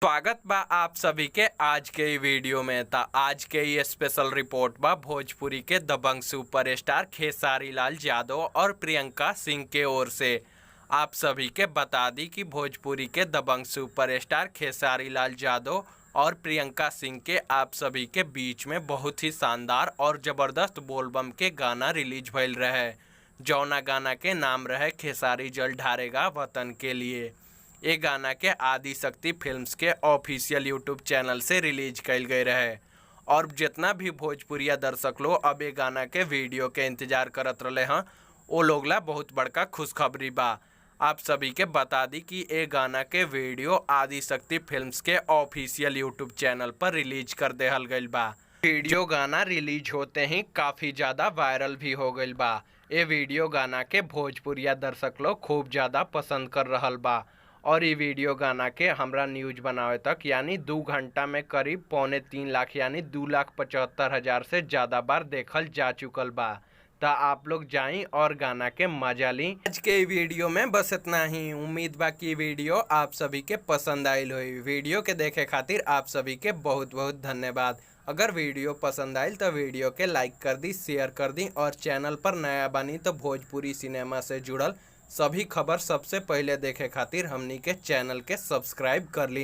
स्वागत बा आप सभी के आज के ई वीडियो में। आज के ये स्पेशल रिपोर्ट बा भोजपुरी के दबंग सुपरस्टार खेसारी लाल यादव और प्रियंका सिंह के ओर से। आप सभी के बता दी कि भोजपुरी के दबंग सुपरस्टार खेसारी लाल यादव और प्रियंका सिंह के आप सभी के बीच में बहुत ही शानदार और ज़बरदस्त बोलबम के गाना रिलीज भइल रहे, जौना गाना के नाम रहे खेसारी जल ढारेगा वतन के लिए। ये गाना के आदि शक्ति फिल्म्स के ऑफिशियल यूट्यूब चैनल से रिलीज कल गए रहे और जितना भी भोजपुरिया दर्शक लोग अब ये गाना के वीडियो के इंतजार करत रहे हैं, वो लोग ला बहुत बड़का खुशखबरी बा। आप सभी के बता दी कि ये गाना के वीडियो आदि शक्ति फिल्म्स के ऑफिशियल यूट्यूब चैनल पर रिलीज कर देहल गईल बा। वीडियो गाना रिलीज होते ही काफ़ी ज़्यादा वायरल भी हो गईल बा। ये वीडियो गाना के भोजपुरिया दर्शक लोग खूब ज़्यादा पसंद कर रहल बा और ये वीडियो गाना के हमरा न्यूज बनावे तक यानी 2 घंटा में करीब 2.25 लाख यानी 2,75,000 से ज़्यादा बार देखल जा चुकल बा। तो आप लोग जाएं और गाना के मजा ली। आज के वीडियो में बस इतना ही। उम्मीद बा कि वीडियो आप सभी के पसंद आयल हुई। वीडियो के देखे खातिर आप सभी के बहुत बहुत धन्यवाद। अगर वीडियो पसंद आयल तो वीडियो के लाइक कर दी, शेयर कर दी और चैनल पर नया बनी तो भोजपुरी सिनेमा से जुड़ल सभी खबर सबसे पहले देखे खातिर हमनी के चैनल के सब्सक्राइब कर ली।